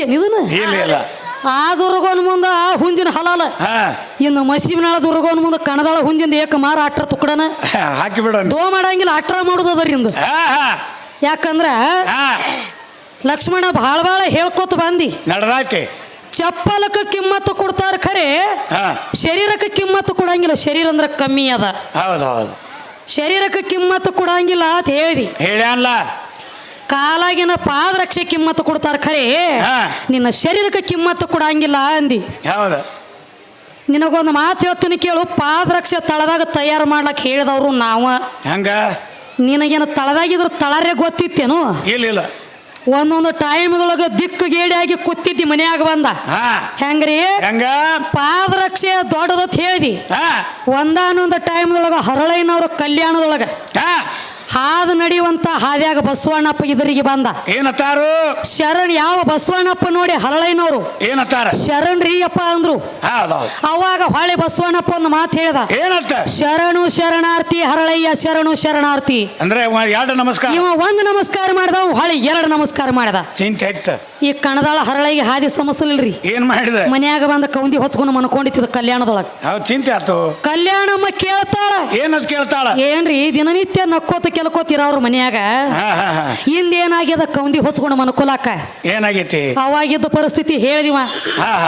ಗೊತ್ತೇನು ಇದನ್ನ ಇಲ್ಲ ಇಲ್ಲ ಆ ದುರ್ಗೋನ್ ಮುಂದ ಆ ಹುಂಜಿನ ಹಲಾಲ ಇನ್ನು ಮಸೀಬಿನಾಳ ದುರ್ಗೋನ್ ಮುಂದ ಕಣದಾಳ ಹುಂಜಿಂದ ಏಕ ಮಾರ ಅಟ್ರ ತುಕ್ಕಡನ ಹಾಕಿ ಬಿಡ ದೋ ಮಾಡಂಗಿಲ್ಲ ಅಟ್ರ ಮಾಡುದು ಅದರಿಂದ ಯಾಕಂದ್ರ ಲಕ್ಷ್ಮಣ ಭಾಳ ಹೇಳ್ಕೋತ ಬಂದಿ ನಡದಾಯ್ತಿ ಚಪ್ಪಲಕ್ಕೆ ಕಿಮ್ಮತ್ತು ಕೊಡ್ತಾರ ಖರೆ ಶರೀರಕ್ಕೆ ಕಿಮ್ಮತ್ತು ಕೊಡಂಗಿಲ್ಲ ಶರೀರ ಅಂದ್ರ ಕಮ್ಮಿ ಅದ ಹೌದು ಹೌದು ಶರೀರಕ್ಕೆ ಕಿಮ್ಮತ್ತು ಕೊಡಂಗಿಲ್ಲ ಅಂತ ಹೇಳಿದಿ ಹೇಳ್ಯಾನ್ಲ ಕಾಲಾಗಿನ ಪಾದರಕ್ಷೆ ಕಿಮ್ಮತ್ತು ಕೊಡ್ತಾರ ಖರೆ ನಿನ್ನ ಶರೀರಕ್ಕೆ ಕಿಮ್ಮತ್ತು ಕೊಡಂಗಿಲ್ಲ ಅಂದಿ ಹೌದು ನಿನಗೊಂದು ಮಾತು ಹೇಳ್ತೀನಿ ಕೇಳು ಪಾದರಕ್ಷೆ ತಳದಾಗ ತಯಾರು ಮಾಡ್ಲಕ್ ಹೇಳಿದವ್ರು ನಾವ ಹಂಗ ನಿನಗೇನು ತಳದಾಗಿದ್ರ ತಳರೇ ಗೊತ್ತಿತ್ತೇನು ಇಲ್ಲ ಇಲ್ಲ ಒಂದೊಂದು ಟೈಮ್ದೊಳಗ ದಿಕ್ಕು ಗೇಡಿಯಾಗಿ ಕೂತಿದ್ದಿ ಮನ್ಯಾಗ ಬಂದ ಹೆಂಗ್ರಿ ಹಂಗ ಪಾದರಕ್ಷೆ ದೊಡ್ಡದತ್ ಹೇಳಿದಿ ಒಂದಾನೊಂದು ಟೈಮ್ದೊಳಗ ಹರಳೈನವ್ರ ಕಲ್ಯಾಣದೊಳಗ ಹಾದು ನಡೆಯುವಂತ ಹಾದ್ಯಾಗ ಬಸವಣ್ಣಪ್ಪ ಇದರಿಗೆ ಬಂದ ಏನತ್ತಾರು ಶರಣ್ ಯಾವ ಬಸವಣ್ಣಪ್ಪ ನೋಡಿ ಹರಳೈನವ್ರು ಏನತ್ತಾರ ಶರಣ್ ಅಪ್ಪ ಅಂದ್ರು ಅವಾಗ ಹೊಳೆ ಬಸವಣ್ಣಪ್ಪ ಒಂದು ಮಾತು ಹೇಳ್ದ ಏನತ್ತ ಶರಣು ಶರಣಾರ್ಥಿ ಹರಳಯ್ಯ ಶರಣು ಶರಣಾರ್ಥಿ ಅಂದ್ರೆ ಎರಡು ನಮಸ್ಕಾರ ಇವ ಒಂದು ನಮಸ್ಕಾರ ಮಾಡ್ದ ಹೊಳೆ ಎರಡು ನಮಸ್ಕಾರ ಮಾಡ್ದ ಚಿಂತೆ ಆಯ್ತ ಈ ಕಣದಾಳ ಹರಳಿಗೆ ಹಾದಿ ಸಮಸ್ಯಲಿಲ್ರಿ ಏನ್ ಮಾಡಿದ ಮನ್ಯಾಗ ಬಂದ ಕೌಂದಿ ಹೊಚ್ಕೊಂಡು ಮನ್ಕೊಂಡಿತ್ತಿದ ಕಲ್ಯಾಣದೊಳಗ ಚಿಂತೆ ಆತು ಕಲ್ಯಾಣಮ್ಮ ಕೇಳ್ತಾಳ ಏನದ್ ಕೇಳ್ತಾಳ ಏನ್ರಿ ದಿನನಿತ್ಯ ನಕ್ಕೋತ ಕೆಲಕೋತಿರ ಅವ್ರ ಮನ್ಯಾಗ ಹಿಂದೇನಾಗ್ಯದ ಕೌಂದಿ ಹೊಚ್ಕೊಂಡು ಮನ್ಕೊಲಾಕ ಏನಾಗೈತಿ ಅವಾಗಿದ್ದ ಪರಿಸ್ಥಿತಿ ಹೇಳಿದಿವ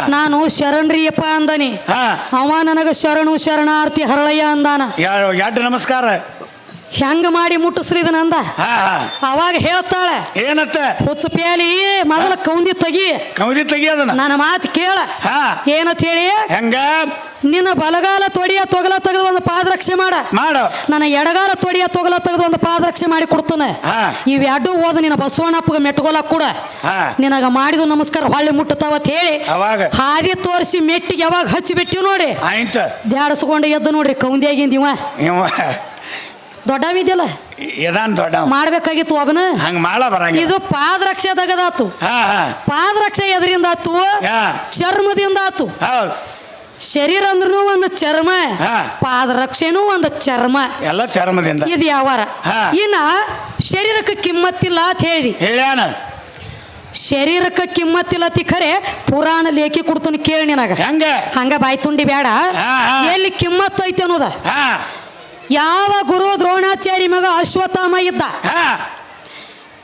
ನಾನು ಶರಣ್ರಿಯಪ್ಪ ಅಂದನಿ ಅವ ನನಗ ಶರಣು ಶರಣಾರ್ಥಿ ಹರಳಯ್ಯ ಅಂದಾನ ಎರಡು ನಮಸ್ಕಾರ ಹೆಂಗ ಮಾಡಿ ಮುಟ್ಟಿಸ್ರಿದನ ಅಂದ ಅವಾಗ ಹೇಳ್ತಾಳೆ ಏನತ್ತ ಹುಚ್ಚ ಪ್ಯಾಲಿ ಮೊದಲ ಕೌಂದಿ ತೆಗಿ ಅದನ್ನ ನನ್ನ ಮಾತು ಕೇಳ ಏನತ್ ಹೇಳಿ ಹೆಂಗ ನಿನ್ನ ಬಲಗಾಲ ತೊಡಿಯ ತೊಗಲ ತೆಗೆದು ಒಂದು ಪಾದರಕ್ಷೆ ಮಾಡು ನನ್ನ ಎಡಗಾಲ ತೊಡಿಯ ತೊಗಲ ತೆಗೆದು ಒಂದು ಪಾದರಕ್ಷೆ ಮಾಡಿ ಕೊಡ್ತಾನೆ ಇವೆರಡು ಹೋದ ನಿನ್ನ ಬಸವಣ್ಣಪ್ಪಗ ಮೆಟ್ಕೊಲಕ್ ಕೂಡ ನಿನಗ ಮಾಡಿದ ನಮಸ್ಕಾರ ಹೊಳ್ಳಿ ಮುಟ್ಟತಾವತ್ ಹೇಳಿ ಹಾದಿ ತೋರಿಸಿ ಮೆಟ್ಟಿಗೆ ಯಾವಾಗ ಹಚ್ಚಿ ಬಿಟ್ಟಿವ್ ನೋಡಿ ಜಾಡಸ್ಕೊಂಡು ಎದ್ದು ನೋಡ್ರಿ ಕೌಂದಿಯಾಗಿಂದ ಇವ ದೊಡ್ಡವಿದ್ಯಲ್ಲ ಮಾಡ್ಬೇಕಾಗಿತ್ತು ಒಬ್ಬನ ಹಂಗ ಮಾಡ ಬರಂಗ ಇದು ಪಾದರಕ್ಷೆ ತೆಗದಾತು ಪಾದರಕ್ಷೆ ಎದರಿಂದ ಆತು ಚರ್ಮದಿಂದ ಆತು ಶರೀರ ಅಂದ್ರೂ ಒಂದು ಚರ್ಮ ಪಾದರಕ್ಷೆನೂ ಒಂದು ಚರ್ಮ ಎಲ್ಲ ಚರ್ಮದಿಂದ ಇದು ಯಾವಾರ ಇನ್ನ ಶರೀರಕ್ಕೆ ಕಿಮ್ಮತ್ತಿಲ್ಲ ಅಂತ ಹೇಳಿ ಹೇಳ್ಯಾನ ಶರೀರಕ್ಕೆ ಕಿಮ್ಮತ್ತಿಲ್ಲ ಖರೆ ಪುರಾಣ ಲೇಖಿ ಕೊಡ್ತಾನೆ ಕೇಳಿ ನಿನಗ ಹಂಗ ಬಾಯ್ ತುಂಡಿ ಬೇಡ ಎಲ್ಲಿ ಕಿಮ್ಮತ್ ಐತೆ ಅನ್ನೋದ ಯಾವ ಗುರು ದ್ರೋಣಾಚಾರ್ಯ ಮಗ ಅಶ್ವತ್ಥಾಮ ಇದ್ದ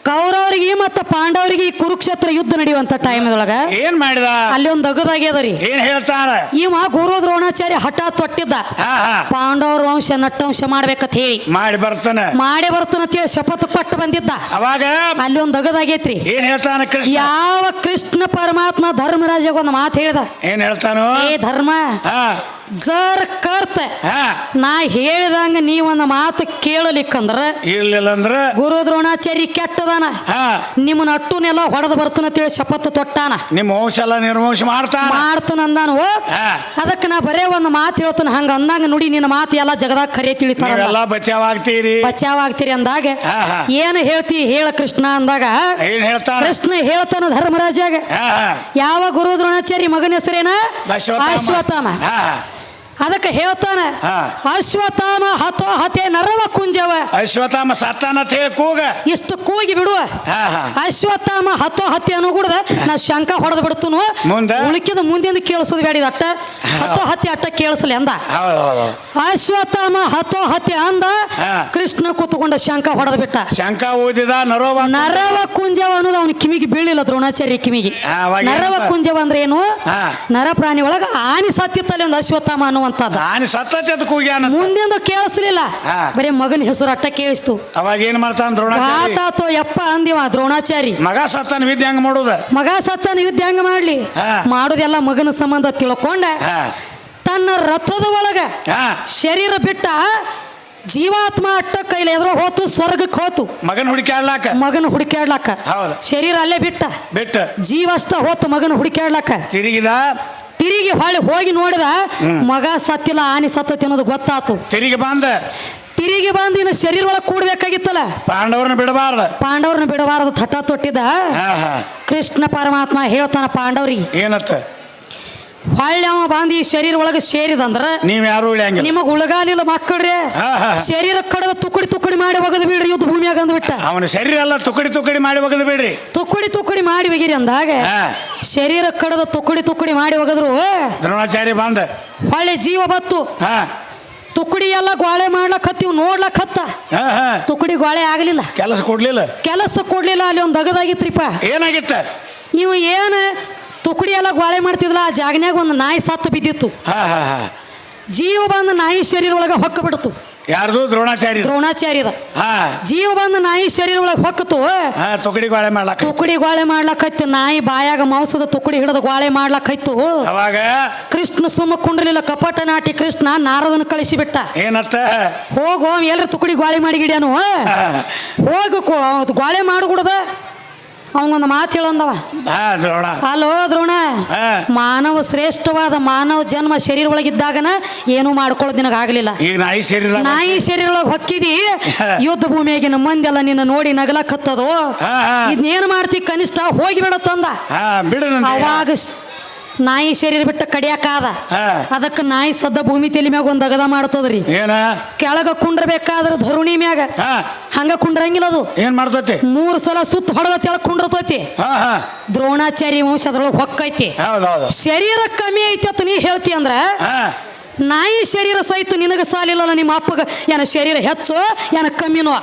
ಕೌರವರಿಗೆ ಮತ್ತು ಪಾಂಡವರಿಗೆ ಕುರುಕ್ಷೇತ್ರ ಯುದ್ಧ ನಡೆಯುವಂತ ಟೈಮ್ದೊಳಗ ಏನ್ ಮಾಡಿದ ಅಲ್ಲಿ ಒಂದು ಅಗದಾಗ್ಯದರಿ ಏನ್ ಹೇಳ್ತಾರ ಇವ ಗುರು ದ್ರೋಣಾಚಾರ್ಯ ಹಠ ತೊಟ್ಟಿದ್ದ ಪಾಂಡವರ ವಂಶ ನಟ್ಟವಂಶ ಮಾಡ್ಬೇಕಂತ ಹೇಳಿ ಮಾಡಿ ಬರ್ತಾನ ಅಂತ ಹೇಳಿ ಶಪಥ ಕೊಟ್ಟು ಬಂದಿದ್ದ ಅವಾಗ ಅಲ್ಲಿ ಒಂದು ಅಗದಾಗೈತ್ರಿ ಏನ್ ಹೇಳ್ತಾನ ಯಾವ ಕೃಷ್ಣ ಪರಮಾತ್ಮ ಧರ್ಮರಾಜ ಒಂದು ಮಾತು ಹೇಳ್ದ ಏನ್ ಹೇಳ್ತಾನು ಏ ಧರ್ಮ ಜರ್ ಕರ್ತ ನಾ ಹೇಳಿದಂಗ ನೀ ಒಂದು ಮಾತು ಕೇಳಲಿಕ್ಕಂದ್ರ ಇರ್ಲಿಲ್ಲ ಅಂದ್ರ ಗುರು ದ್ರೋಣಾಚಾರ್ಯ ಕೆಟ್ಟದಾನ ನಿಮ್ಮನ್ನ ಅಟ್ಟುನೆಲ್ಲ ಹೊಡೆದು ಬರ್ತಾನಂತೇಳಿ ಶಪಥ ತೊಟ್ಟಾನ ನಿಮ್ಮ ವಂಶ ಎಲ್ಲ ನಿರ್ವಂಶ ಮಾಡ್ತಾನ ಅಂದಾನು ಅದಕ್ಕೆ ನಾ ಬರೇ ಒಂದು ಮಾತು ಹೇಳ್ತಾನ ಹಂಗ ಅಂದಂಗ ನೋಡಿ ನಿನ್ನ ಮಾತು ಎಲ್ಲ ಜಗದಾಗ ಖರೆ ತಿಳಿತಾರ ಬಚಾವಾಗ್ತೀರಿ ಅಂದಾಗ ಏನು ಹೇಳ್ತಿ ಹೇಳ ಕೃಷ್ಣ ಅಂದಾಗ ಕೃಷ್ಣ ಹೇಳ್ತಾನ ಧರ್ಮರಾಜಾಗ ಯಾವ ಗುರು ದ್ರೋಣಾಚಾರ್ಯ ಮಗನ ಹೆಸರೇನ ಅಶ್ವತ್ಥಾಮ ಅದಕ್ಕೆ ಹೇಳ್ತಾನ ಅಶ್ವತ್ಥಾಮ ಹತೋ ಹತೆ ನರವ ಕುಂಜವ ಅಶ್ವತ್ಥಾಮ ಸತ್ತಾನ ಕೂಗ ಇಷ್ಟು ಕೂಗಿ ಬಿಡುವ ಅಶ್ವತ್ಥಾಮ ಹತೋ ಹತ್ಯೆ ಅನ್ನೋ ಕೂಡ ನಾ ಶಂಕ ಹೊಡೆದು ಬಿಡ್ತನು ಉಳಿಕಿದ ಮುಂದಿಂದ ಕೇಳಿಸೋದು ಬೇಡ ಅಟ್ಟ ಹತೋ ಹತ್ಯೆ ಅಟ್ಟ ಕೇಳಿಸಲಿ ಅಂದ ಅಶ್ವತ್ಥಾಮ ಹತೋ ಹತ್ಯೆ ಅಂದ ಕೃಷ್ಣ ಕೂತ್ಕೊಂಡ ಶಂಕ ಹೊಡೆದು ಬಿಟ್ಟ ಶಂಕ ಓದಿದ ನರವ ಕುಂಜವ ಅನ್ನೋದು ಅವನ ಕಿವಿಗೆ ಬೀಳಿಲ್ಲ ದ್ರೋಣಾಚಾರ್ಯ ಕಿವಿಗೆ ನರವ ಕುಂಜವ ಅಂದ್ರೆ ಏನು ನರ ಪ್ರಾಣಿ ಒಳಗ ಆನಿ ಸತ್ತಿತ್ತಲ್ಲಿ ಒಂದು ಅಶ್ವತ್ಥಾಮ ಅನ್ನುವ ಮುಂದಿಂದ ಕೇಳಿಸ್ಲಿಲ್ಲ ಬರೀ ಮಗನ ಹೆಸರು ಅಟ್ಟ ಕೇಳಿಸ್ತು ಅವಾಗ ಏನ್ ಮಾಡ್ತಾನ ದ್ರೋಣಾಚಾರ್ಯ ಯಪ್ಪ ಅಂದಿವ ದ್ರೋಣಾಚಾರಿ ಮಗ ಸತ್ತಾನ ವಿದ್ಯೆ ಹೆಂಗ ಮಾಡುದ ಮಗ ಸತ್ತಾನ ಯುದ್ಧ ಹೆಂಗ ಮಾಡ್ಲಿ ಮಾಡುದೆಲ್ಲ ಮಗನ ಸಂಬಂಧ ತಿಳ್ಕೊಂಡ ತನ್ನ ರಥದ ಒಳಗ ಶರೀರ ಬಿಟ್ಟ ಜೀವಾತ್ಮ ಅಟ್ಟ ಕೈಲಿ ಎದ್ರ ಹೋತು ಸ್ವರ್ಗಕ್ಕೆ ಹೋತು ಮಗನ ಹುಡುಕ್ಯಾಡ್ಲಾಕ ಶರೀರ ಅಲ್ಲೇ ಬಿಟ್ಟ ಜೀವ ಅಷ್ಟ ಹೋತು ಮಗನ ಹುಡುಕ್ಯಾಡ್ಲಾಕ ತಿರುಗಿ ಹೊಳ್ಳಿ ಹೋಗಿ ನೋಡಿದ ಮಗ ಸತ್ತಿಲ್ಲ ಆನಿ ಸತ್ತತಿ ಅನ್ನೋದು ಗೊತ್ತಾತು ತಿರುಗಿ ಬಂದ ಇನ್ನು ಶರೀರ ಒಳಗೆ ಕೂಡ್ಬೇಕಾಗಿತ್ತಲ್ಲ ಪಾಂಡವ್ರನ್ನ ಬಿಡಬಾರದು ಹಠ ತೊಟ್ಟಿದ್ದ ಕೃಷ್ಣ ಪರಮಾತ್ಮ ಹೇಳ್ತಾನ ಪಾಂಡವ್ರಿಗೆ ಏನತ್ತ ಹೊಳ್ಳಿ ಅವ ಬಂದು ಈ ಶರೀರ ಒಳಗೆ ಸೇರಿದಂದ್ರ ನೀವ್ ಯಾರು ಉಳಿಯಂಗಿಲ್ಲ. ನಿಮಗ್ ಉಳಗಾಲಿಲ್ಲ ಮಕ್ಕಳ್ರಿ. ಶರೀರ ಕಡದ ತುಕಡಿ ಮಾಡಿ ಒಗದು ಬಿಡ್ರಿ ಯುದ್ಧ ಭೂಮಿಯಾಗ ಅಂದ್ಬಿಟ್ಟ. ಅವನ ಶರೀರ ಎಲ್ಲ ತುಕಡಿ ಮಾಡಿ ಒಗದು ಬಿಡ್ರಿ. ತುಕಡಿ ಮಾಡಿ ಒಗಿರಿ ಅಂದಾಗ ಶರೀರ ಕಡದ ತುಕಡಿ ಮಾಡಿ ಒಗದ್ರು ದ್ರೋಣಾಚಾರ್ಯ ಬಂದ ಹೊಳ್ಳಿ ಜೀವ ಬತ್ತು. ತುಕಡಿ ಎಲ್ಲ ಗೋಳೆ ಮಾಡ್ಲಕತ್ತೀವ್ ನೋಡ್ಲಕತ್ತ. ತುಕಡಿ ಗೋಳೆ ಆಗ್ಲಿಲ್ಲ, ಕೆಲಸ ಕೊಡ್ಲಿಲ್ಲ. ಅಲ್ಲಿ ಒಂದ್ ದಗದಾಗಿತ್ರಿಪ್ಪ. ಏನಾಗಿತ್ತ? ನೀವು ಏನ್ ತುಕಡಿ ಎಲ್ಲ ಗೋಳೆ ಮಾಡ್ತಿದ್ಲ ಆ ಜಾಗನ್ಯಾಗ ಒಂದು ನಾಯಿ ಸತ್ತು ಬಿದ್ದಿತ್ತು. ಜೀವ ಬಂದ ನಾಯಿ ಶರೀರ ಒಳಗ ಹೊಕ್ಕ ಬಿಡ್ತು. ಯಾರ್ದು? ದ್ರೋಣಾಚಾರ್ಯದ. ಜೀವ ಬಂದ ನಾಯಿ ಶರೀರ ಒಳಗೆ ಹೊಕ್ಕತು. ತುಕಡಿ ಗೋಳೆ ಮಾಡ್ಲಕತ್ತು. ನಾಯಿ ಬಾಯಾಗ ಮಾಂಸದ ತುಕಡಿ ಹಿಡಿದು ಗೋಳೆ ಮಾಡ್ಲಕತ್ತು. ಅವಾಗ ಕೃಷ್ಣ ಸುಮ್ಮ ಕುಂಡ್ರಲಿಲ್ಲ. ಕಪಟ ನಾಟಿ ಕೃಷ್ಣ ನಾರದನ ಕಳಿಸಿಬಿಟ್ಟ. ಏನತ್ತ? ಹೋಗೋ ಎಲ್ರ ತುಕಡಿ ಗೋಳೆ ಮಾಡಿಗಿಡ್ಯಾನು, ಹೋಗು ಗೋಳೆ ಮಾಡಿಬಿಡದ. ಅವನೊಂದು ಮಾತು ಹೇಳಂದವ. ಹಲೋ ದ್ರೋಣ, ಮಾನವ ಶ್ರೇಷ್ಠವಾದ ಮಾನವ ಜನ್ಮ ಶರೀರ ಒಳಗಿದ್ದಾಗನ ಏನೂ ಮಾಡ್ಕೊಳ್ಳೋದು ನಿನಗಾಗಲಿಲ್ಲ. ನಾಯಿ ಶರೀರ ಒಳಗೆ ಹೊಕ್ಕಿದಿ, ಯುದ್ಧ ಭೂಮಿಯಾಗಿನ ಮಂದೆಲ್ಲ ನಿನ್ನ ನೋಡಿ ನಗಲಕತ್ತದು. ಇದನ್ನೇನು ಮಾಡ್ತಿ? ಕನಿಷ್ಠ ಹೋಗಿಬಿಡತ್ತಂದ. ಅವಾಗ ನಾಯಿ ಶರೀರ ಬಿಟ್ಟ ಕಡಿಯಾಕಾದ. ಅದಕ್ಕೆ ನಾಯಿ ಸದ್ದ ಭೂಮಿ ತಲೆ ಮ್ಯಾಗ ಒಂದ್ ಅಗದ ಮಾಡ್ತದ್ರಿ. ಕೆಳಗ ಕುಂಡ್ರಬೇಕಾದ್ರ ಧರುಣಿ ಮ್ಯಾಗ ಹಂಗ ಕುಂಡ್ರಂಗಿಲ್ಲ. ಅದು ಏನ್ ಮಾಡ್ತತಿ? 3 ಸಲ ಸುತ್ತ ಹೊಡೆದ ತೆಳಗ್ ಕುಂಡ್ರತೈತಿ. ದ್ರೋಣಾಚಾರ್ಯ ವಂಶ ಅದ್ರೊಳಗೆ ಹೊಕ್ಕೈತಿ. ಶರೀರ ಕಮ್ಮಿ ಐತಿ ಅಂತ ನೀ ಹೇಳ್ತಿ ಅಂದ್ರ ನಾಯಿ ಶರೀರ ಸಹಿತ ನಿನಗ ಸಾಲಿಲ್ಲ. ನಿಮ್ಮ ಅಪ್ಪಗ ಏನ ಶರೀರ ಹೆಚ್ಚು ಏನ ಕಮ್ಮಿನೋ?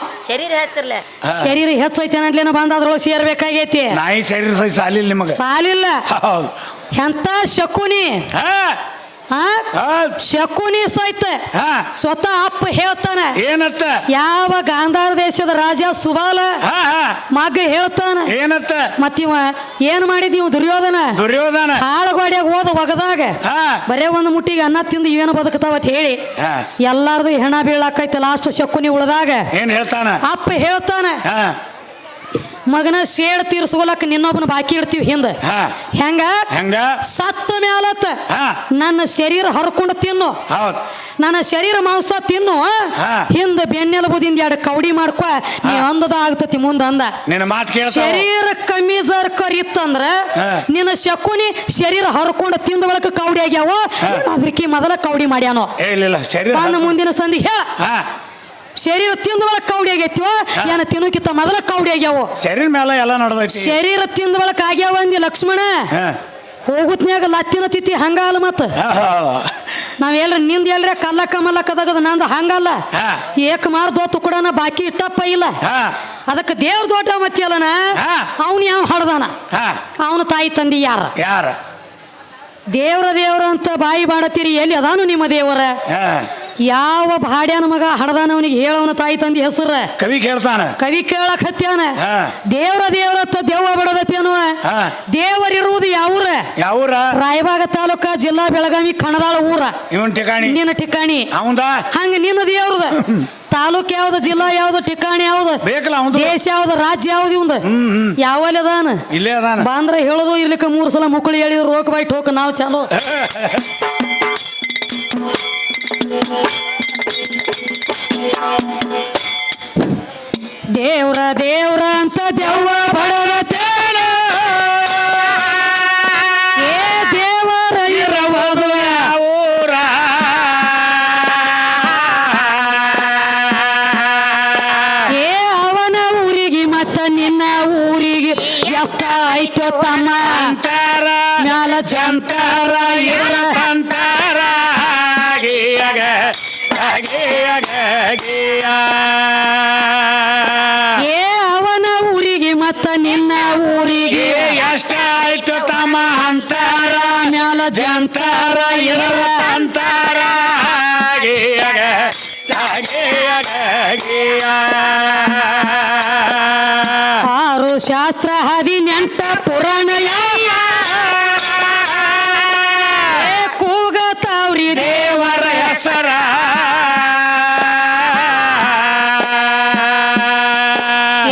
ಶರೀರ ಹೆಚ್ಚೈತಿ ಅನ್ನಲೇನ ಬಂದ ಅದ್ರೊಳಗೆ ಸೇರ್ಬೇಕಾಗೈತಿ. ನಾಯಿ ಶರೀರ ಸಹಿತ ಸಾಲಿಲ್ಲ ನಿಮಗ? ಸಾಲಿಲ್ಲ. ಎಂತ ಶಕುನಿ ಶಕುನಿ ಸಹಿತ ಸ್ವತಃ ಅಪ್ಪ ಹೇಳ್ತಾನ. ಏನತ್ತ? ಯಾವ ಗಾಂಧಾರ ದೇಶದ ರಾಜ ಸುಬಾಲ ಮಗ ಹೇಳ್ತಾನ. ಏನತ್ತ? ಮತ್ತಿವ ಏನ್ ಮಾಡಿದೀವ? ದುರ್ಯೋಧನ ಹಾಳಗೋಡ್ಯಾಗ ಹೋದ ಒಗದಾಗ ಬರೇ ಒಂದು ಮುಟ್ಟಿಗೆ ಅನ್ನ ತಿಂದು ಇವೇನು ಬದುಕತಾವತ್ ಹೇಳಿ ಎಲ್ಲಾರ್ದು ಹೆಣ ಬೀಳಾಕೈತಿ. ಲಾಸ್ಟ್ ಶಕುನಿ ಉಳ್ದಾಗ ಏನ್ ಹೇಳ್ತಾನ? ಅಪ್ಪ ಹೇಳ್ತಾನ, ಮಗನ ಸೇಡ್ ತೀರ್ಸ್ಕೊಲಕ್ ನಿನ್ನೊಬ್ಬನ ಬಾಕಿ ಇಡ್ತೀವಿ ಹಿಂದ. ಹೆಂಗ ಸತ್ತ ಮ್ಯಾಲತ್ತ ನನ್ನ ಶರೀರ ಹರ್ಕೊಂಡು ತಿನ್ನು, ನನ್ನ ಶರೀರ ಮಾಂಸ ತಿನ್ನು, ಹಿಂದ ಬೆನ್ನೆಲುಬುದಿಂದ 2 ಕೌಡಿ ಮಾಡ್ಕೊ, ನೀ ಅಂದದ ಆಗ್ತತಿ ಮುಂದ ಅಂದ. ಶರೀರ ಕಮ್ಮಿ ಜರ್ಕರ್ ಇತ್ತಂದ್ರ ನಿನ್ನ ಶಕುನಿ ಶರೀರ ಹರ್ಕೊಂಡು ತಿಂದ ಬಳಕ ಕೌಡಿ ಆಗ್ಯಾವ. ಅದಕ್ಕೆ ಮೊದಲ ಕೌಡಿ ಮಾಡ್ಯಾನೋ ಬಂದ ಮುಂದಿನ ಸಂಧಿ ಹೇಳ. ಶರೀರ ತಿಂದ ಒಳಗ ಕೌಡಿ ಆಗೈತಿವ ಏನ ತಿನ್ನೋಕಿತ್ತ ಮೊದಲ ಕೌಡಿ ಆಗ್ಯಾವ. ಶರೀರ ಮೇಲೆ ಎಲ್ಲ ನಡೆದೈತಿ. ಶರೀರ ತಿಂದ ಒಳಕ ಆಗ್ಯಾವ ಅಂದಿ ಲಕ್ಷ್ಮಣ. ಹೋಗುತ್ನ್ಯಾಗ ಲತ್ತಿನ ತಿಥಿ ಹಂಗ ಅಲ್ಲ. ಮತ್ತ ನಾವ್ ಎಲ್ರ ನಿಂದ ಎಲ್ರ ಕಲ್ಲ ಕಮಲಕ್ಕದಾಗದ ನಂದು ಹಂಗಲ್ಲ. ಏಕ ಮಾರ್ ದೋತು ಕೂಡ ಬಾಕಿ ಇಟ್ಟಪ್ಪ ಇಲ್ಲ. ಅದಕ್ಕೆ ದೇವ್ರ ದೊಡ್ಡ ಮತ್ತಿ ಅಲ್ಲನ ಅವನು ಯಾವ ಹಡ್ದಾನ? ಅವನು ತಾಯಿ ತಂದಿ ಯಾರ? ದೇವ್ರ ಅಂತ ಬಾಯಿ ಬಾಡತ್ತೀರಿ. ಎಲ್ಲಿ ಅದಾನು ನಿಮ್ಮ ದೇವರ? ಯಾವ ಭಾಡ್ಯಾನ ಮಗ ಹಡದಾನ ಅವನಿಗೆ ಹೇಳವನ ತಾಯಿ ತಂದಿ ಹೆಸರ? ಕವಿ ಕೇಳ್ತಾನ. ಕವಿ ಕೇಳಕ್ ಹತ್ಯಾನ. ದೇವ್ರ ಅಂತ ದೆವ್ವ ಬಿಡದತ್ತೇನು? ದೇವರಿರುವುದು ಯಾವೂರ? ರಾಯಬಾಗ ತಾಲೂಕ, ಜಿಲ್ಲಾ ಬೆಳಗಾವಿ, ಕಣದಾಳ ಊರ. ನಿನ್ನ ಠಿಕಾಣಿ ಹಂಗ ನಿನ್ನ ದೇವ್ರದ. ತಾಲೂಕ್ ಯಾವ್ದು, ಜಿಲ್ಲಾ ಯಾವ್ದು, ಠಿಕಾಣಿ ಯಾವ್ದು, ದೇಶ ಯಾವ್ದು, ರಾಜ್ಯ ಯಾವ್ದು? ಇವಂದ ಯಾವಲ್ಲಿ ಅದಾನ? ಬಂದ್ರ ಹೇಳುದು. ಇರ್ಲಿಕ್ಕ 3 ಸಲ ಮುಕ್ಕಳಿ ಹೇಳಿದ್ರು ರೋಕ್ ಬಾಯ್ ಟೋಕ್ ನಾವು ಚಾಲೋ. ದೇವ್ರ ಅಂತ ದೆವ್ವ ಬಡದತೇನ, ಏ ದೇವರ ಇರಬಹುದು ಊರ. ಏ ಅವನ ಊರಿಗೆ ಮತ್ತ ನಿನ್ನ ಊರಿಗೆ ಎಷ್ಟ ಆಯ್ತು ತಮ್ಮ ಮ್ಯಾಲ ಜಂತಾರ ಇರಂತಾರ. ಏ ಅವನ ಊರಿಗೆ ಮತ್ತ ನಿನ್ನ ಊರಿಗೆ ಎಷ್ಟ ಆಯ್ತು ತಮ್ಮ ಅಂತಾರ ಮ್ಯಾಲ ಜಂತಾರ ಇರಂತಾರ. ಆರು ಶಾಸ್ತ್ರ 18 ಪುರಾಣ ಕೂಗತಾವ್ರಿ ದೇವರ ಹೆಸರ.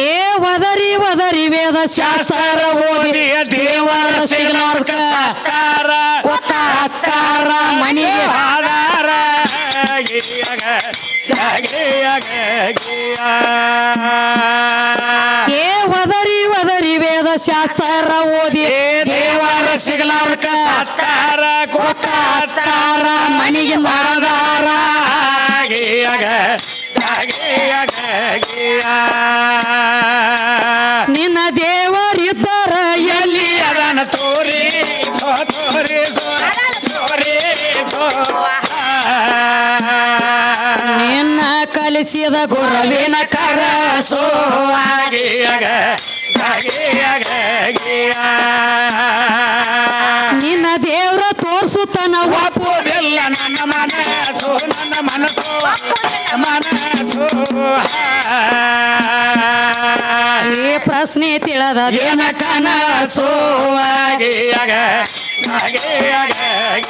ಏ ಒದರಿ ವೇದ ಶಾಸ್ತ್ರ ಓದಿ ದೇವರ ಸಿಗಲಾರ್ಕ ಗೊತ್ತಾಕಾರ ಮನೆಗೆ ಆಧಾರ. ಏ ಒದರಿ ವೇದ ಶಾಸ್ತ್ರ ಓದಿ ದೇವರ ಸಿಗಲಾರ್ಕ ಸತ್ತಾರ ಕೊಟ್ಟ ಹತ್ತಾರ ಮನಿಗೆ ನಡದಾರ ಗಿಯಗ ಗಿಯಗ ಗಿಯ. ನಿನ್ನ ದೇವರಿದ್ದರ ಎಲ್ಲಿ ಅದನ್ನ ತೋರಿಸೋ ತೋರಿಸೋ ತೋರಿಸೋ ನಿನ್ನ ಕಲಿಸಿದ ಗುರುವಿನ ಕರಸೋ ಗಿಯಗ ಗಿಯಗ ಗಿಯ. ನಿನ್ನ ದೇವ್ರ ತೋರ್ಸುತ್ತಾನ ಒಪ್ಪುವುದಿಲ್ಲ ನನ್ನ ಮನಸ್ಸು ನನ್ನ ಮನಸ್ಸು ಮನಸ್ಸು. ಈ ಪ್ರಶ್ನೆ ತಿಳದ ಏನ ಕನಸು ಗಿಯಗ ಗಿಯಗ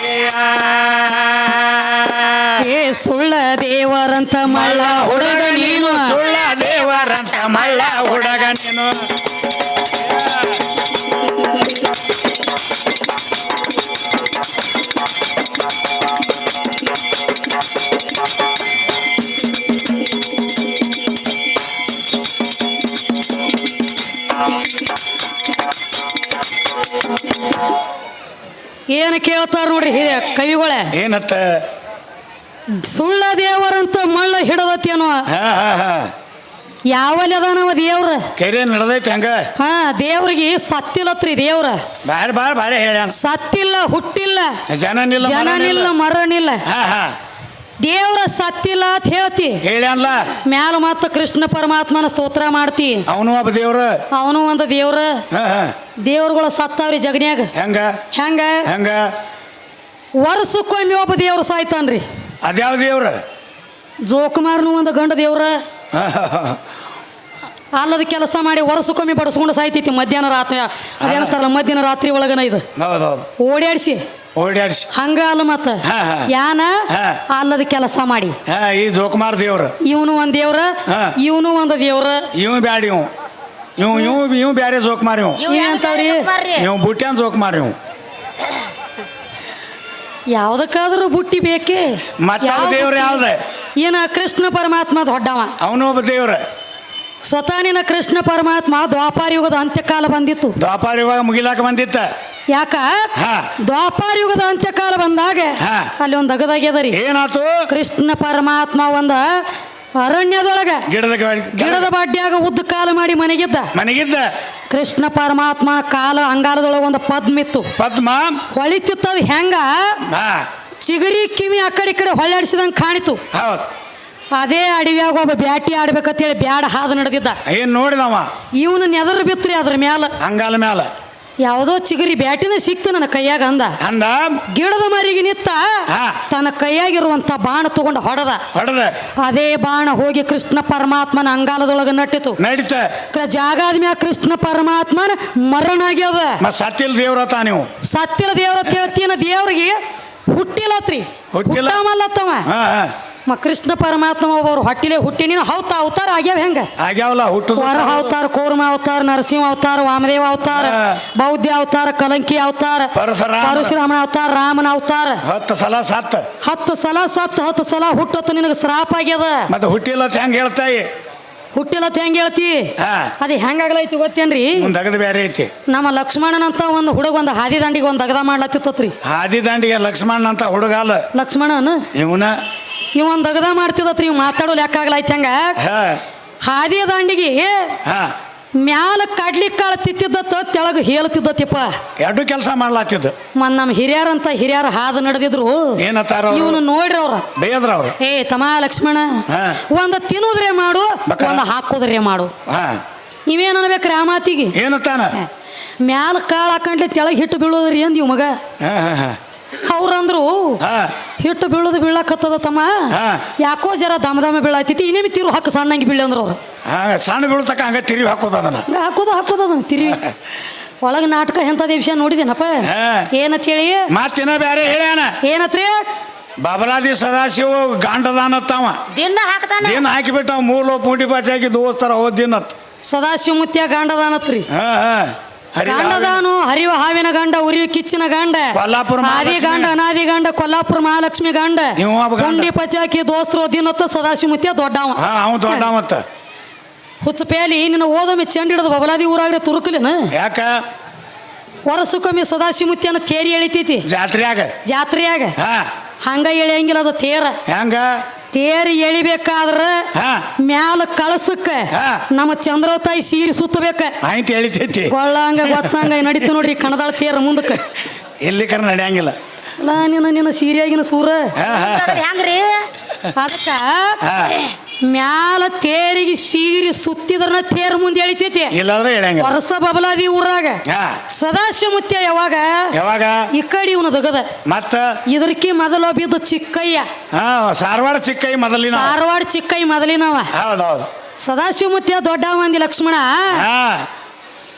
ಗಿಯ. ಏ ಸುಳ್ಳ ದೇವರಂತ ಮಳ್ಳ ಹುಡುಗ ನೀನು ಸುಳ್ಳ ದೇವರಂತ ಮಳ್ಳ ಹುಡುಗ ನೀನು. ಏನು ಕೇಳ್ತಾರ ನೋಡ್ರಿ ಕವಿಗಳೇ. ಏನತ್ತ ಸುಳ್ಳ ದೇವರಂತ ಮಳ್ಳ ಹಿಡದತ್ತೇನೋ ಯಾವಲ್ಲದಾನವ ದೇವ್ರ ಕೆರೆ ನಡೆದೈತಿ ಹಂಗ. ಹಾ ದೇವ್ರಿಗೆ ಸತ್ತಿಲ್ಲತ್ರಿ ದೇವ್ರ. ಬಾರಿ ಬಾರಿ ಬಾರಿ ಹೇಳ. ಸತ್ತಿಲ್ಲ ಹುಟ್ಟಿಲ್ಲ ಜನನಿಲ್ಲ ಜನನಿಲ್ಲ ಮರಣಿಲ್ಲ. ದೇವ್ರ ಸತ್ತಿಲ್ಲ ಅಂತ ಹೇಳ್ತಿ ಹೇಳ್ಯಾನ್ಲ. ಮ್ಯಾಲ ಮತ್ತ ಕೃಷ್ಣ ಪರಮಾತ್ಮನ ಸ್ತೋತ್ರ ಮಾಡ್ತಿ. ಅವನು ಒಬ್ಬ ದೇವ್ರ. ಅವನು ಒಂದು ದೇವ್ರ. ದೇವ್ರಗಳ ಸತ್ತಾವ್ರಿ ಜಗನ್ಯಾಗ. ಹೆಂಗ ಹೆಂಗ ಹೆಂಗ ವರ್ಷಕ್ಕೊಮ್ಮೆ ಒಬ್ಬ ದೇವ್ರ ಸಾಯ್ತಾನ್ರಿ. ಅದ್ಯಾವ ದೇವ್ರ? ಜೋಕುಮಾರ್ನು ಒಂದು ಗಂಡ ದೇವ್ರ. ಅಲ್ಲದ ಕೆಲಸ ಮಾಡಿ ವರ್ಷಕ್ಕೊಮ್ಮೆ ಬಡಿಸ್ಕೊಂಡು ಸಾಯ್ತೈತಿ ಮಧ್ಯಾಹ್ನ ರಾತ್ರಿ. ಅದೇನಂತಾರಲ್ಲ ಮಧ್ಯಾಹ್ನ ರಾತ್ರಿ ಒಳಗನ ಇದು ಓಡಾಡಿಸಿ ಓಡಾಡಿಸಿ ಹಂಗ ಅಲ್ಲ ಮತ್ತ ಯಾನ ಅಲ್ಲದ ಕೆಲಸ ಮಾಡಿ. ಈ ಜೋಕುಮಾರ್ ದೇವ್ರ ಇವನು ಒಂದ್ ದೇವ್ರ ಇವನು ಒಂದು ದೇವ್ರ. ಇವ್ ಬ್ಯಾಡ ಇವ್ ಇವ್ ಇವ್ ಇವ್ ಬ್ಯಾರೆ ಜೋಕುಮಾರ್ ಇವ್ ಏನಂತಾವ್ರಿ ಇವ್ ಬುಟ್ಟ್ಯಾನ್ ಜೋಕುಮಾರ್ ಇವ್. ಯಾವ್ದಕ್ಕಾದ್ರೂ ಬುಟ್ಟಿ ಬೇಕೇ. ಮತ್ತ ದೇವ್ರ ಯಾವ್ದ? ಏನ ಕೃಷ್ಣ ಪರಮಾತ್ಮ ದೊಡ್ಡವ. ಅವನು ಒಬ್ಬ ದೇವ್ರ. ಸ್ವತಃ ನಿನ್ನ ಕೃಷ್ಣ ಪರಮಾತ್ಮ ದ್ವಾಪಾರ ಯುಗದ ಅಂತ್ಯಕಾಲ ಬಂದಿತ್ತು. ದ್ವಾಪಾರ ಯುಗ ಮುಗಿಲಾಕ ಬಂದಿತ್ತ. ಯಾಕ ದ್ವಾಪಾರ ಯುಗದ ಅಂತ್ಯಕಾಲ ಬಂದಾಗ ಅಲ್ಲಿ ಒಂದ್ ಅಗದಾಗ್ಯದರಿ. ಏನಾತು? ಕೃಷ್ಣ ಪರಮಾತ್ಮ ಒಂದ ಅರಣ್ಯದೊಳಗ ಗಿಡದ ಬಾಡ್ಯಾಗ ಉದ್ದ ಕಾಲ ಮಾಡಿ ಮನೆಗಿದ್ದ. ಕೃಷ್ಣ ಪರಮಾತ್ಮ ಕಾಲ ಅಂಗಾಲದೊಳಗ ಒಂದು ಪದ್ಮಿತ್ತು. ಪದ್ಮ ಹೊಳಿತಿತ್ತದ ಹೆಂಗ ಚಿಗರಿ ಕಿವಿ ಆ ಕಡೆ ಈ ಕಡೆ ಹೊಳ್ಳಾಡಿಸಿದಂಗ ಕಾಣಿತು. ಅದೇ ಅಡವ್ಯಾಗ ಒಬ್ಬ ಬ್ಯಾಟಿ ಆಡ್ಬೇಕಂತೇಳಿ ಬ್ಯಾಡ ಹಾದು ನಡೆದಿದ್ದ. ಏನ್ ನೋಡಿದವ ಇವನು ನೆದರ್ ಬಿತ್ರಿ ಅದ್ರ ಮ್ಯಾಲ ಅಂಗಾಲ ಮ್ಯಾಲ ಯಾವುದೋ ಚಿಗರಿ ಬ್ಯಾಟಿನ ಸಿಕ್ತು ನನ್ನ ಕೈಯಾಗ ಅಂದ. ಗಿಡದ ಮರಿಗೆ ನಿತ್ತ ತನ್ನ ಕೈಯಾಗಿರುವಂತ ಬಾಣ ತಗೊಂಡು ಹೊಡೆದ. ಅದೇ ಬಾಣ ಹೋಗಿ ಕೃಷ್ಣ ಪರಮಾತ್ಮನ ಅಂಗಾಲದೊಳಗ ನಟ್ಟಿತು. ಜಾಗಾದ ಮ್ಯಾಗ ಕೃಷ್ಣ ಪರಮಾತ್ಮನ ಮರಣ ಆಗ್ಯದ. ಸತ್ತಿಲ್ ದೇವ್ರ ನೀವು ಸತ್ತಿಲ ದೇವ್ರ ಹೇಳ್ತೀನ ದೇವ್ರಿಗೆ ಹುಟ್ಟಿಲ್ಲತ್ರಿ ಹುಟ್ಟಮಲ್ಲತ್ತವ. ಕೃಷ್ಣ ಪರಮಾತ್ಮ ಒಬ್ಬರು ಹೊಟ್ಟಿಲೆ ಹುಟ್ಟಿ ನೀನು ಅವತಾರ ಆಗ್ಯಾವ ಹೆಂಗ ಆಗ್ಯಾವಲ್ಲ. ವರ ಅವತಾರ, ಕೂರ್ಮ ಅವತಾರ, ನರಸಿಂಹ ಅವತಾರ, ವಾಮದೇವ ಅವತಾರ, ಬೌದ್ಧ ಅವತಾರ, ಕಲಂಕಿ ಅವತಾರ, ಪರಶುರಾಮನ ಅವತಾರ, ರಾಮನ ಅವತಾರ. 10 ಸಲ ಸತ್ತ 10 ಸಲ ಸತ್ತ 10 ಸಲ ಹುಟ್ಟತ್ತ ನಿನಗೆ ಶ್ರಾಪ ಆಗ್ಯದ. ಮತ್ತೆ ಹುಟ್ಟಿಲ್ಲ ಹೆಂಗ ಹೇಳ್ತಾಯಿ? ಹುಟ್ಟಿಲ್ಲತ್ ಹೆಂಗ ಹೇಳ್ತಿ? ಅದೇ ಹೆಂಗಾಗ್ಲೈತಿ ಗೊತ್ತೇನ್ರಿ? ಬೇರೆ ಐತಿ. ನಮ್ಮ ಲಕ್ಷ್ಮಣನಂತ ಒಂದು ಹುಡುಗ ಒಂದು ಹಾದಿ ದಾಂಡಿಗೆ ಒಂದು ಅಗದ ಮಾಡ್ಲತ್ತಿತ್ತತ್ರಿ. ಹಾದಿ ದಾಂಡಿಗೆ ಲಕ್ಷ್ಮಣ ಅಂತ ಹುಡುಗ ಅಲ್ಲ ಲಕ್ಷ್ಮಣನ ಇವ್ ಒಂದ್ ಅಗದ ಮಾಡ್ತಿದತ್ರಿ. ಇವ್ ಮಾತಾಡೋ ಲೆಕ್ಕ ಆಗ್ಲೈತಿ ಹಂಗ. ಹಾದಿಯ ದಾಂಡಿಗೆ ಮ್ಯಾಲ ಕಡ್ಲಿಕ್ಕೆ ಕಾಳು ತಿತ್ತಿದ್ದತ್ತ ತೆಳಗ ಹೇಳುತ್ತಿದ್ದತಿಪ್ಪ. ಎರಡು ಕೆಲಸ ಮಾಡ್ಲಾತಿದ್ದು. ನಮ್ಮ ಹಿರಿಯರ ಹಾದು ನಡೆದಿದ್ರು. ಏನತ್ತಾರ ಇವನು ನೋಡ್ರಿ ಅವ್ರ ಬೇಯದ್ರ ಅವ್ರು. ತಮ್ಮ ಲಕ್ಷ್ಮಣ ಒಂದ ತಿನ್ನುದ್ರೆ ಮಾಡು, ಒಂದ ಹಾಕುದ್ರೆ ಮಾಡು. ನೀವೇನ್ ಅನ್ಬೇಕ್ರಿ ಆ ಮಾತಿಗೆ? ಏನತ್ತಾನ? ಮ್ಯಾಲ ಕಾಳು ಹಾಕೊಂಡ್ಲಿ ತೆಳಗ್ ಹಿಟ್ಟು ಬೀಳೋದ್ರಿ ಅಂದ್ ಇವ್ ಮಗ. ಅವ್ರಂದ್ರು ಹಿಟ್ಟು ಬೀಳೋದು ಬೀಳಕತ್ತದ ತಮ್ಮ, ಯಾಕೋ ಜರ ದಮ ಬೀಳಾತೈತಿ, ಇನ್ನೇಮಿ ತಿರು ಹಾಕ ಸಣ್ಣಂಗೆ ಬೀಳಿ ಅಂದ್ರು ಅವ್ರು. ಸಣ್ಣ ಬೀಳ್ತಕ್ಕ ಹಂಗ ತಿರುವಿ ಹಾಕೋದನ್ನ ಹಾಕೋದನ್ನ ತಿರುವಿ ಒಳಗ ನಾಟಕ ಎಂತದೇ ವಿಷಯ ನೋಡಿದೇನಪ್ಪ. ಏನತ್ ಹೇಳಿ ಮತ್ತಿನ ಬೇರೆ ಹೇಳ್ಯಾನ. ಏನತ್ರಿ? ಬಾಬಲಾದಿ ಸದಾಶಿವ ಗಾಂಡದಾನತ್ತವ ದಿನ ಹಾಕಿಬಿಟ್ಟ 3 ಲೋಪ ಪುಂಡಿ ಪಾಚಿ ಹಾಕಿ ದೋಸ್ತರ ಹೋದಿನತ್. ಸದಾಶಿವ ಮುತ್ಯ ಗಾಂಡದಾನತ್ರಿ. ಗಂಡದಾನು ಹರಿವ ಹಾವಿನ ಗಂಡ, ಉರಿಯ ಕಿಚ್ಚಿನ ಗಂಡ, ಆದಿ ಗಂಡ ಅನಾದಿ ಗಂಡ, ಕೊಲ್ಲಾಪುರ ಮಹಾಲಕ್ಷ್ಮಿ ಗಂಡ, ಗುಂಡಿ ಪಚಾಕಿ ದೋಸ್ತ್ರ ಓದಿನತ್ತ ಸದಾಶಿವ ಮುತ್ಯ ದೊಡ್ಡವ. ಹುಚ್ಚ ಪೇಲಿ ನಿನ್ನ ಓದೊಮ್ಮೆ ಚೆಂಡ ಹಿಡಿದು ಬಬಲಾದಿ ಊರಾಗ್ರೆ ತುರುಕಲೇನ? ಯಾಕ ವರ್ಷಕ್ಕೊಮ್ಮೆ ಸದಾಶಿವಮೂರ್ತಿಯನ್ನ ತೇರಿ ಎಳಿತೈತಿ ಜಾತ್ರೆಯಾಗ ಹಾ ಹಂಗ ಎಳಿಯಂಗಿಲ್ಲ ಅದು ತೇರ ಹೆಂಗ ತೇರಿ ಎಳಿಬೇಕಾದ್ರ ಹಾ ಮ್ಯಾಲ ಕಳಸಕ್ಕ ಹಾ. ನಮ್ಮ ಚಂದ್ರವತಾಯಿ ಸೀರೆ ಸುತ್ತಬೇಕ ಆಯ್ತು ಎಳಿತೈತಿ ಕೊಳ್ಳಂಗ ಗೊತ್ತಂಗ ನಡೀತು ನೋಡ್ರಿ ಕಣದಾಳ ತೇರ ಮುಂದಕ್ಕೆ ಎಲ್ಲಿ ಕರ್ ನಡೆಯಂಗಿಲ್ಲ ಅಲ್ಲ ನಿನ್ನ ಸೀರೆಯಾಗಿನ ಸೂರ ಹಾ ಹಾ ಹೆಂಗ್ರಿ ಅದಕ್ಕ ಹಾ ಮ್ಯಾಲ ತೇರಿಗೆ ಸೀರೆ ಸುತ್ತಿದ್ರ ತೇರ್ ಮುಂದೆ ಎಳಿತೈತಿ ಇಲ್ಲಾಂದ್ರೆ ಎಳೆಯಂಗಿಲ್ಲ ವರ್ಷ ಬಬಲಾದಿ ಊರಾಗ ಹಾ ಸದಾಶಿವಮೂರ್ತಿ ಯಾವಾಗ ಯಾವಾಗ ಈ ಕಡೆ ಇವನು ದಗದ ಮತ್ತ ಇದಕ್ಕೆ ಮೊದಲ ಬಿದ್ದು ಚಿಕ್ಕಯ್ಯ ಹಾ ಸಾರವಾಡ ಚಿಕ್ಕೈ ಮೊದಲಿನ ಧಾರವಾಡ ಚಿಕ್ಕಯ್ಯ ಮೊದಲಿನವ ಹೌದೌದು ಸದಾಶಿವಮೂರ್ತಿ ದೊಡ್ಡ ಮಂದಿ ಲಕ್ಷ್ಮಣ ಹಾ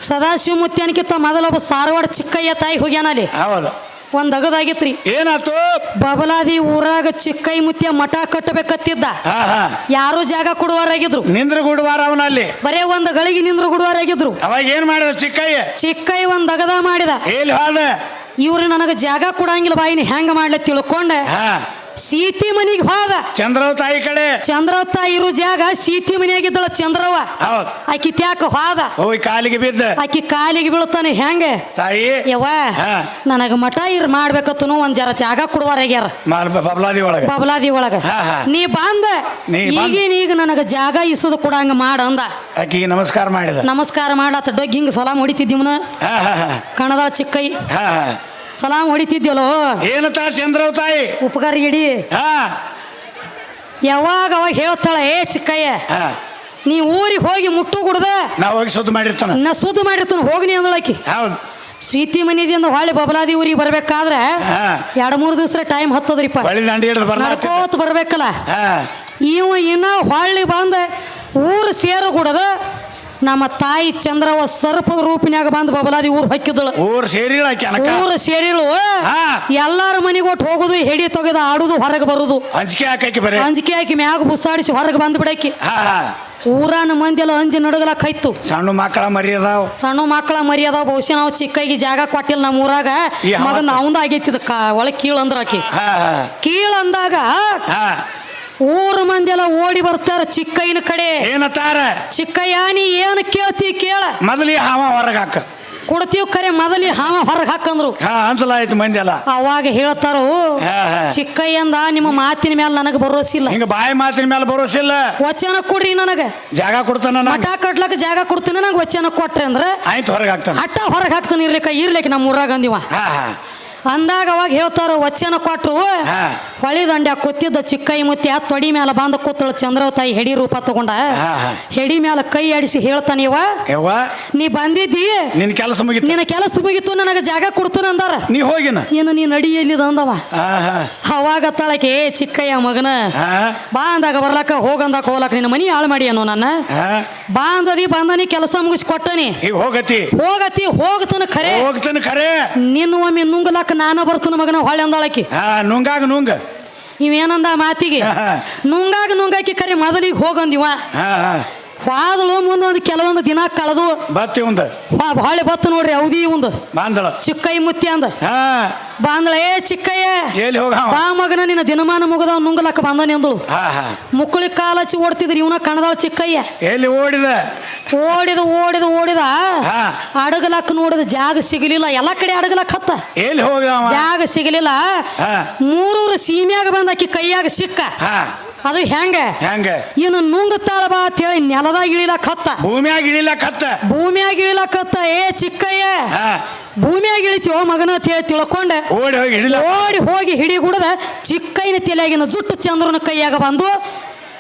ಸದಾಶಿವಮೂರ್ತಿ ಅನ್ಕಿಂತ ಮೊದಲೊಬ್ಬ ಸಾರವಾಡ ಚಿಕ್ಕಯ್ಯ ತಾಯಿ ಹೋಗ್ಯಾನಲ್ಲಿ ಹೌದು ಒಂದ್ ಅಗದಾಗಿತ್ರಿ ಏನಾತು ಬಬಲಾದಿ ಊರಾಗ ಚಿಕ್ಕೈ ಮುತ್ಯ ಮಠ ಕಟ್ಟಬೇಕತ್ತಿದ್ದ ಹಾ ಹಾ ಯಾರು ಜಾಗ ಕೊಡುವರಾಗಿದ್ರು ನಿಂದ್ರ ಗುಡ್ವಾರ ಅವನಲ್ಲಿ ಬರೇ ಒಂದ್ ಗಳಿಗೆ ನಿಂದ್ರು ಗುಡುವರಾಗಿದ್ರು ಅವಾಗ ಏನ್ ಮಾಡಿದ ಚಿಕ್ಕಯ್ಯ ಚಿಕ್ಕೈ ಒಂದ್ ಅಗದ ಮಾಡಿದ ಎಲ್ಲಿ ಹೋದ ಇವ್ರು ನನಗ ಜಾಗ ಕೊಡಂಗಿಲ್ಲ ಬಾಯಿನ ಹೆಂಗ ಮಾಡ್ಲಿ ತಿಳ್ಕೊಂಡೆ ಹಾ ಸೀತಿ ಮನಿಗೆ ಹೋದ ಚಂದ್ರವ ತಾಯಿ ಕಡೆ ಚಂದ್ರವತ್ತ ಇರು ಜಾಗ ಸೀತಿ ಮನಿಯಾಗಿದ್ದಳ ಚಂದ್ರವ್ವ ಹೌದು ಆಕಿ ತ್ಯಾಕ ಹೋದ ಹೋಗಿ ಕಾಲಿಗೆ ಬಿದ್ದ ಆಕಿ ಕಾಲಿಗೆ ಬೀಳ್ತಾನೆ ಹೆಂಗ ತಾಯಿ ಯವ್ವ ಹಾ ನನಗ ಮಠ ಇರ್ ಮಾಡ್ಬೇಕತ್ತನು ಒಂದ್ ಜರ ಜಾಗ ಕೊಡುವರಾಗ್ಯಾರ ಬಬ್ಲಾದಿ ಒಳಗ ಬಬಲಾದಿ ಒಳಗ ಹಾ, ಹಾ. ನೀ ಬಂದ ನೀ ಬಂದ್. ಈಗ ನನಗ ಜಾಗ ಇಸದು ಕೊಡಂಗ ಮಾಡ ಅಂದ ಆಕಿಗೆ ನಮಸ್ಕಾರ ಮಾಡಿದ ನಮಸ್ಕಾರ ಮಾಡ್ಲತ್ತ ಡೊಗ್ ಹಿಂಗ ಸಲಾಮ್ ಹೊಡಿತಿದ್ದೀವನ ಹಾ ಹಾ ಹಾ ಕಣದ ಚಿಕ್ಕೈ ಹಾ ಹಾ ಸಲಾಮ್ ಹೊಡಿತಿದ್ಯಲೋ ಏನತ್ತ ಚಂದ್ರವ ತಾಯಿ ಉಪಕಾರ ಹಿಡಿ ಹಾ ಯಾವಾಗ ಅವಾಗ ಹೇಳ್ತಾಳ ಏ ಚಿಕ್ಕಯ್ಯ ಹಾ ನೀ ಊರಿಗೆ ಹೋಗಿ ಮುಟ್ಟು ಕುಡ್ದ ನಾ ಹೋಗಿ ಸುದ್ದಿ ಮಾಡಿರ್ತಾನ ನಾ ಸುದ್ದಿ ಮಾಡಿರ್ತಾನ ಹೋಗಿ ನೀ ಅಂದಳಕಿ ಹೌದು ಸ್ವೀತಿ ಮನಿದಿಂದ ಹೊಳ್ಳಿ ಬಬಲಾದಿ ಊರಿಗೆ ಬರ್ಬೇಕಾದ್ರೆ ಹಾ 2-3 ದಿವಸ ಟೈಮ್ ಹತ್ತದ್ರಿಪ್ಪ ಬಳಿ ದಂಡಿ ಹಿಡಿದು ಬರ್ಲಾತ ನಡ್ಕೋತ ಬರ್ಬೇಕಲ್ಲ ಹಾ ಇವ ಇನ್ನ ಹೊಳ್ಳಿ ಬಂದ ಊರು ಸೇರು ಕೂಡದ ನಮ್ಮ ತಾಯಿ ಚಂದ್ರವ ಸರ್ಪದ ರೂಪಿನ್ಯಾಗ ಬಂದು ಬಬಲಾದಿ ಊರು ಹೊಕ್ಕಿದಳು ಊರ್ ಸೇರಿಲ್ಲ ಆಕಿ ಅನಕ ಊರು ಸೇರಿಳು ಹಾ ಎಲ್ಲಾರ ಮನೆಗೆ ಒಟ್ಟು ಹೋಗುದು ಹೆಡಿ ತೆಗೆದು ಆಡುದು ಹೊರಗೆ ಬರುದು ಅಂಜಿಕೆ ಹಾಕಿ ಬರೀ ಅಂಜಿಕೆ ಹಾಕಿ ಮ್ಯಾಗ ಬುಸಾಡಿಸಿ ಹೊರಗೆ ಬಂದು ಬಿಡಾಕಿ ಹಾ ಹಾ ಊರಾನ ಮಂದಿ ಎಲ್ಲ ಅಂಜಿ ನಡಗಲಕ್ ಹೈತು ಸಣ್ಣ ಮಕ್ಕಳ ಮರಿ ಅದಾವ ಸಣ್ಣ ಮಕ್ಕಳ ಮರ್ಯಾದ ಬಹುಶಃ ನಾವು ಚಿಕ್ಕೈಗೆ ಜಾಗ ಕೊಟ್ಟಿಲ್ಲ ನಮ್ಮ ಊರಾಗ ಈ ಹವ- ಮಗನ ಅವಂದ ಆಗೈತಿದ ಒಳಗೆ ಕೀಳು ಅಂದ್ರ ಆಕಿ ಹಾ ಹಾ ಕೀಳು ಅಂದಾಗ ಹಾ ಊರ ಮಂದಿ ಎಲ್ಲ ಓಡಿ ಬರ್ತಾರ ಚಿಕ್ಕಯ್ಯನ ಕಡೆ ಏನತ್ತಾರ ಚಿಕ್ಕಯ್ಯ ನೀ ಏನು ಕೇಳ್ತಿ ಕೇಳ ಮೊದಲಿಗೆ ಹಾವ ಹೊರಗೆ ಹಾಕ ಕೊಡ್ತೀವ್ ಖರೆ ಮೊದಲಿ ಹಾವ ಹೊರಗೆ ಹಾಕಂದ್ರು ಹಾ ಅನ್ಸಲ ಆಯ್ತು ಮಂದಿ ಎಲ್ಲ ಅವಾಗ ಹೇಳ್ತಾರು ಹಾ ಹಾ ಚಿಕ್ಕಯ್ಯಂದ ನಿಮ್ಮ ಮಾತಿನ ಮೇಲೆ ನನಗೆ ಭರೋಸಿಲ್ಲ ಹಿಂಗ ಬಾಯಿ ಮಾತಿನ ಮೇಲೆ ಭರೋಸಿಲ್ಲ ವಚನ ಕೊಡ್ರಿ ನನಗ ಜಾಗ ಕೊಡ್ತಾನ ಮಠ ಕಟ್ಲಕ್ಕ ಜಾಗ ಕೊಡ್ತೀನಿ ನಂಗೆ ವಚನ ಕೊಟ್ರಿ ಅಂದ್ರೆ ಆಯ್ತು ಹೊರಗೆ ಹಾಕ್ತಾನ ಅಟ್ಟ ಹೊರಗೆ ಹಾಕ್ತಾನೆ ಇರ್ಲಿಕ್ಕೆ ನಮ್ಮ ಊರಾಗ ಅಂದಿವ ಹಾ ಹಾ ಅಂದಾಗ ಅವಾಗ ಹೇಳ್ತಾರ ವಚನ ಕೊಟ್ರು ಹಾ ಹೊಳಿ ದಂಡ್ಯಾಗ ಕೂತಿದ್ದ ಚಿಕ್ಕೈ ಮುತ್ತಿ ತೊಡಿ ಮ್ಯಾಲ ಬಂದ ಕೂತಳ ಚಂದ್ರವ ತಾಯಿ ಹೆಡಿ ರೂಪ ತಗೊಂಡ ಹಾ ಹಾ ಹೆಡಿ ಮ್ಯಾಲ ಕೈ ಆಡಿಸಿ ಹೇಳ್ತಾನ ಇವ ಯವ್ವ ನೀ ಬಂದಿದ್ದಿ ನಿನ್ ಕೆಲಸ ಮುಗಿತು ನಿನ್ನ ಕೆಲಸ ಮುಗಿತು ನನಗೆ ಜಾಗ ಕೊಡ್ತಾನ ಅಂದಾರ ನೀ ಹೋಗಿನ ಏನು ನೀ ನಡಿ ಎಲ್ಲಿದ ಅಂದವ ಹಾ ಹಾ ಅವಾಗ ತಳಕೆ ಚಿಕ್ಕಯ್ಯ ಮಗನ ಹಾ ಬಾ ಅಂದಾಗ ಬರ್ಲಕ್ಕ ಹೋಗಂದಾಗ ಹೋಗ್ಲಕ್ಕ ನಿನ್ನ ಮನಿ ಹಾಳು ಮಾಡಿ ಅನ್ನೋ ನನ್ನ ಹಾ ಬಾ ಅಂದದಿ ಬಂದನಿ ಕೆಲಸ ಮುಗಿಸಿ ಕೊಟ್ಟನಿ ಈಗ ಹೋಗತಿ ಹೋಗತನ ಖರೆ ಹೋಗ್ತಾನ ಖರೆ ನಿನ್ನ ಒಮ್ಮೆ ನುಂಗಲಕ್ಕ ನಾನ ಬರ್ತಾನ ಮಗನ ಹೊಳೆ ಅಂದಾಳಕಿ ಹಾ ನುಂಗಾಗ ನುಂಗ ಇವೇನಂದ ಮಾತಿಗೆ ಹಾ. ನುಂಗಾಕಿ ಖರೆ ಮೊದಲಿಗೆ ಹೋಗಂದಿವ ಹಾ ಹಾ ವಾದಳು ಮುಂದೊಂದು ಕೆಲವೊಂದು ದಿನ ಕಳೆದು ಬತ್ತಿ ಒಂದ ಹೊಳೆ ಬತ್ತು ನೋಡ್ರಿ ಅವಧಿ ಒಂದು ಬಾಂದಳ ಚಿಕ್ಕೈ ಮುತ್ತಿ ಅಂದ ಹಾ ಬಾಂದಳ ಏ ಚಿಕ್ಕಯ್ಯ ಎಲ್ಲಿ ಹೋಗ ಬಾ ಮಗನ ನಿನ್ನ ದಿನಮಾನ ಮುಗದವ್ ನುಂಗಲಕ್ಕ ಬಂದನಿ ಅಂದಳು ಹಾ ಹಾ ಮುಕ್ಕಳಿ ಕಾಲಚ್ಚಿ ಓಡ್ತಿದ್ರಿ ಇವನ ಕಣದಾಳ ಚಿಕ್ಕಯ್ಯ ಎಲ್ಲಿ ಓಡಿದ ಓಡಿದ ಹಾ ಅಡಗಲಕ್ಕ ನೋಡಿದ ಜಾಗ ಸಿಗಲಿಲ್ಲ ಎಲ್ಲಾ ಕಡೆ ಅಡಗಲಕ್ಕ ಹತ್ತ ಎಲ್ಲಿ ಹೋಗ ಜಾಗ ಸಿಗಲಿಲ್ಲ ಹಾ ಮೂರೂರು ಸೀಮ್ಯಾಗ ಬಂದ ಆಕಿ ಕೈಯಾಗ ಸಿಕ್ಕ ಹಾ ಅದು ಹೆಂಗ ಹೆಂಗ ಇನ್ನು ನುಂಗತಾಳ ಬಾ ಅಂತೇಳಿ ನೆಲದಾಗ ಇಳಿಲಕ್ಕ ಹತ್ತ ಭೂಮಿಯಾಗ ಇಳಿಲ ಕತ್ತ ಭೂಮಿಯಾಗ ಇಳಿಲಕ್ಕ ಹತ್ತ ಏ ಚಿಕ್ಕಯ್ಯ ಹಾ ಭೂಮಿಯಾಗ ಇಳಿತೀವೋ ಮಗನ ಅಂತ ಹೇಳಿ ತಿಳ್ಕೊಂಡೆ ಓಡಿ ಹೋಗಿ ಇಳಿಲ ಓಡಿ ಹೋಗಿ ಹಿಡಿಗುಡದ ಚಿಕ್ಕಯ್ಯನ ತಲೆಯಾಗಿನ ಜುಟ್ಟು ಚಂದ್ರನ ಕೈಯಾಗ ಬಂದು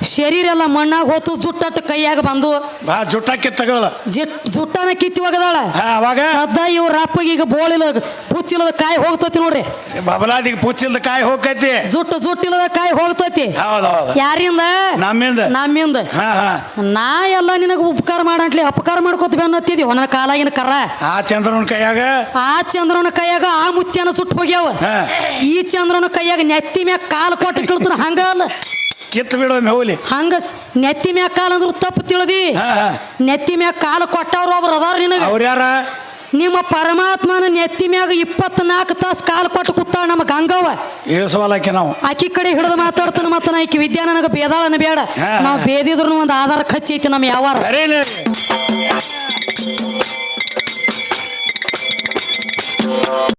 ಶರೀರ ಎಲ್ಲ ಮಣ್ಣಾಗ ಹೋತು ಜುಟ್ಟಟ್ಟು ಕೈಯಾಗ ಬಂದು ಬಾ ಜುಟ್ಟಕ್ಕೆ ತಗೊಳ ಜುಟ್ಟನ ಕಿತ್ತಿ ಒಗದಾಳ ಹಾ ಅವಾಗ ಸದ್ದ ಇವ್ರ ಅಪ್ಪಗೆ ಈಗ ಬೋಳಿಲ ಪುಚ್ಚಿಲದ ಕಾಯಿ ಹೋಗ್ತತಿ ನೋಡ್ರಿ ಬಬಲಾದಿಗೆ ಪುಚ್ಚಿಲ್ದ ಕಾಯಿ ಹೋಗೈತಿ ಜುಟ್ಟಿಲ್ಲದ ಕಾಯಿ ಹೋಗ್ತತಿ ಹೌದೌದು ಯಾರಿಂದ ನಮ್ಮಿಂದ ಹಾ ಹಾ ನಾ ಎಲ್ಲ ನಿನಗ ಉಪಕಾರ ಮಾಡಂಟ್ಲಿ ಅಪಕಾರ ಮಾಡ್ಕೋತೀವಿ ಅನ್ನತ್ತಿದ್ವಿ ಒಂದ ಕಾಲಾಗಿನ ಕರ ಆ ಚಂದ್ರನ ಕೈಯಾಗ ಆ ಚಂದ್ರನ ಕೈಯಾಗ ಆ ಮುತ್ಯನ ಸುಟ್ಟು ಹೋಗ್ಯಾವ ಹಾ ಈ ಚಂದ್ರನ ಕೈಯಾಗ ನೆತ್ತಿ ಮ್ಯಾಗ ಕಾಲು ಕೊಟ್ಟು ಕಿಳ್ತಾನ ಹಂಗ ಅಲ್ಲ ಕಿತ್ತು ಬಿಡೋ ಹೋಗ್ಲಿ ಹಂಗ ನೆತ್ತಿ ಮ್ಯಾಗ ಕಾಲು ಅಂದ್ರು ತಪ್ಪು ತಿಳಿದಿ ಹಾ ಹಾ ನೆತ್ತಿ ಮ್ಯಾಗ ಕಾಲು ಕೊಟ್ಟವ್ರು ಒಬ್ರು ಅದಾರ ನಿನಗ ಅವ್ರ ಯಾರ ನಿಮ್ಮ ಪರಮಾತ್ಮನ ನೆತ್ತಿ ಮ್ಯಾಗ 24 ತಾಸು ಕಾಲು ಕೊಟ್ಟು ಕೂತಾಳ ನಮ್ಮ ಗಂಗವ್ವ ಇಳಿಸವಲ್ಲಕ್ಕೆ ನಾವು ಆಕಿ ಕಡೆ ಹಿಡಿದು ಮಾತಾಡ್ತಾನ ಮತ್ತ ನಾ ಆಕಿ ವಿದ್ಯಾ ನನಗ ಬೇದಾಳನ ಬೇಡ ಹಾ. ನಾವು ಬೇದಿದ್ರು ಒಂದು ಆಧಾರ ಖರ್ಚು ಐತಿ ನಮ್ಮ ಯಾವಾರ ಅರೇನೇ